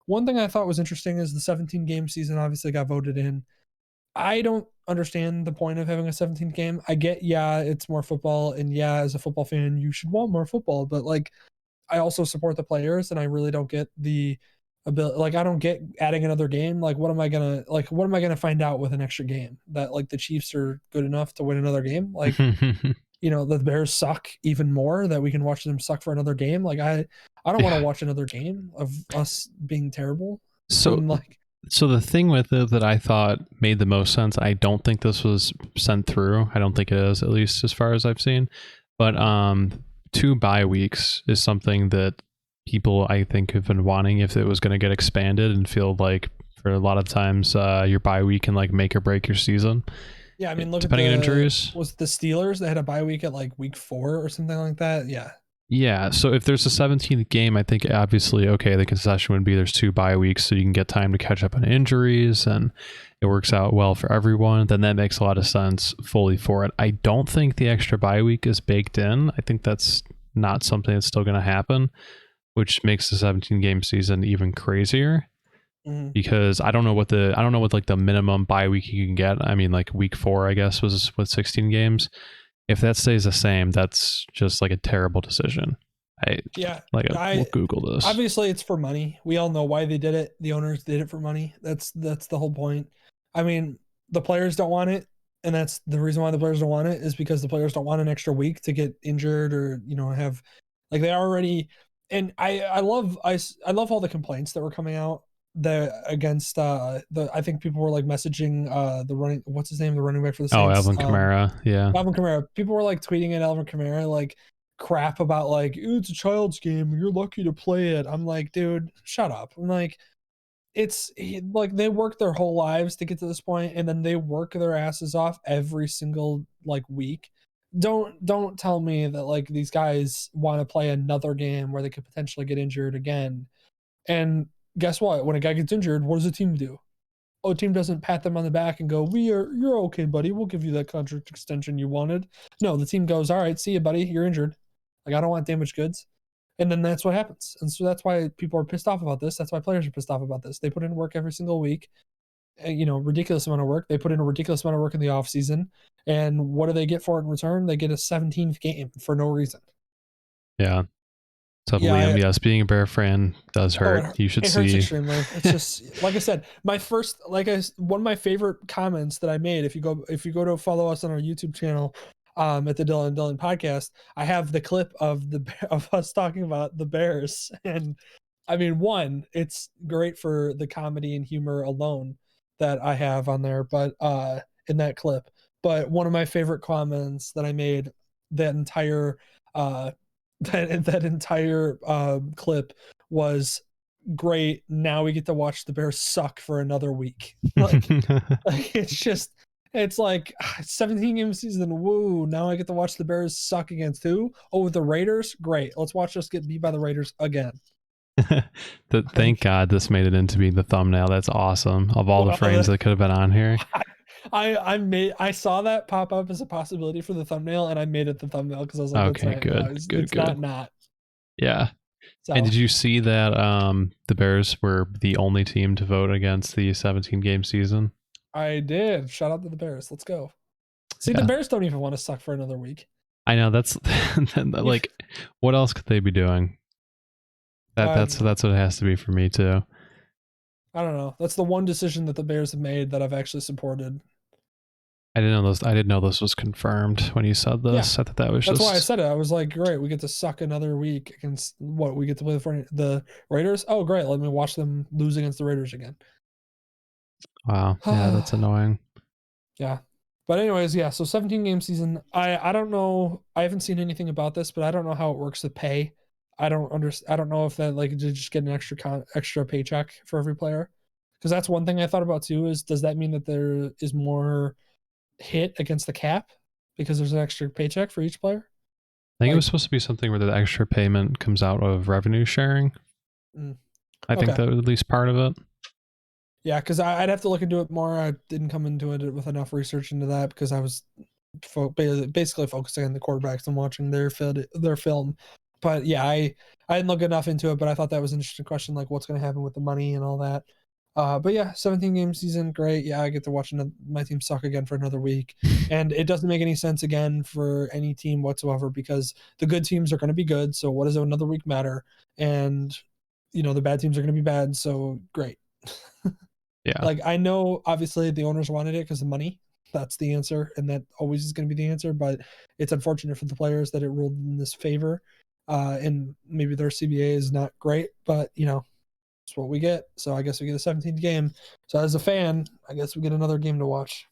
one thing I thought was interesting is the 17 game season obviously got voted in. I don't understand the point of having a 17th game. I get, yeah, it's more football, and yeah, as a football fan, you should want more football. But like, I also support the players, and I really don't get the ability. Like, I don't get adding another game. Like, what am I gonna find out with an extra game? That like the Chiefs are good enough to win another game? Like, the Bears suck even more, that we can watch them suck for another game. Like, I don't want to Yeah. watch another game of us being terrible. So When like, so the thing with it that I thought made the most sense, I don't think this was sent through. I don't think it is, at least as far as I've seen. But 2 bye weeks is something that people I think have been wanting if it was going to get expanded, and feel like for a lot of times your bye week can like make or break your season. yeah, I mean, look at Depending on injuries. was it the Steelers that had a bye week at like week 4 or something like that? Yeah. Yeah, so if there's a 17th game, I think obviously, okay, the concession would be there's 2 bye weeks, so you can get time to catch up on injuries, and it works out well for everyone. Then that makes a lot of sense fully for it. I don't think the extra bye week is baked in. I think that's not something that's still going to happen, which makes the 17 game season even crazier. Mm-hmm. Because I don't know what like the minimum bye week you can get. I mean, like week 4, I guess, was with 16 games. If that stays the same, that's just like a terrible decision. We'll Google this. Obviously it's for money. We all know why they did it. The owners did it for money. That's the whole point. I mean, the players don't want it, and that's the reason why the players don't want it, is because the players don't want an extra week to get injured, or have, like, they already. And I love all the complaints that were coming out against I think people were like messaging what's his name, the running back for the Saints. Alvin Kamara. Yeah. Alvin Kamara. People were like tweeting at Alvin Kamara like crap about like, it's a child's game, you're lucky to play it. I'm like, dude, shut up. I'm like, like they work their whole lives to get to this point, and then they work their asses off every single like week. Don't tell me that like these guys want to play another game where they could potentially get injured again. And guess what? When a guy gets injured, what does the team do? Oh, team doesn't pat them on the back and go, you're okay, buddy. We'll give you that contract extension you wanted. No, the team goes, all right, see you, buddy. You're injured. Like, I don't want damaged goods. And then that's what happens. And so that's why people are pissed off about this. That's why players are pissed off about this. They put in work every single week, ridiculous amount of work. They put in a ridiculous amount of work in the off season. And what do they get for it in return? They get a 17th game for no reason. Yeah. So Yeah, Liam, yes, being a Bear fan does hurt. You should it see. hurts extremely. It's just like I said, one of my favorite comments that I made. If you go to follow us on our YouTube channel, at the Dylan podcast, I have the clip of us talking about the Bears, and I mean, one, it's great for the comedy and humor alone that I have on there, but in that clip. But one of my favorite comments that I made that entire that entire clip was, great, now we get to watch the Bears suck for another week. Like it's like 17 game season, woo, now I get to watch the Bears suck against who? Oh, the Raiders? Great, let's watch us get beat by the Raiders again. Thank God this made it into being the thumbnail. That's awesome. Of all the frames that could have been on here, I saw that pop up as a possibility for the thumbnail, and I made it the thumbnail because I was like, okay, good. It's not. Yeah. So. And did you see that the Bears were the only team to vote against the 17 game season? I did. Shout out to the Bears. Let's go. See, yeah. The Bears don't even want to suck for another week. I know, that's like, what else could they be doing? That's what it has to be for me too. I don't know. That's the one decision that the Bears have made that I've actually supported. I didn't know this was confirmed when you said this. Yeah. I thought that was That's why I said it. I was like, great, we get to suck another week against we get to play the Raiders. Oh, great. Let me watch them lose against the Raiders again. Wow. Yeah, that's annoying. Yeah. But anyways, yeah, so 17 game season. I don't know. I haven't seen anything about this, but I don't know how it works to pay. I don't know if that, like, to just get an extra paycheck for every player. Because that's one thing I thought about too, is does that mean that there is more hit against the cap because there's an extra paycheck for each player? I think it was supposed to be something where the extra payment comes out of revenue sharing. I think that was at least part of it. Yeah, because I'd have to look into it more. I didn't come into it with enough research into that because I was basically focusing on the quarterbacks and watching their film. But yeah, I didn't look enough into it, but I thought that was an interesting question, like what's going to happen with the money and all that. But yeah, 17 game season, great. Yeah, I get to watch my team suck again for another week, and it doesn't make any sense again for any team whatsoever because the good teams are going to be good. So what does another week matter? And the bad teams are going to be bad. So great. Yeah. Like I know, obviously the owners wanted it because of money. That's the answer, and that always is going to be the answer. But it's unfortunate for the players that it ruled in this favor, and maybe their CBA is not great, but it's what we get. So I guess we get a 17th game. So as a fan, I guess we get another game to watch.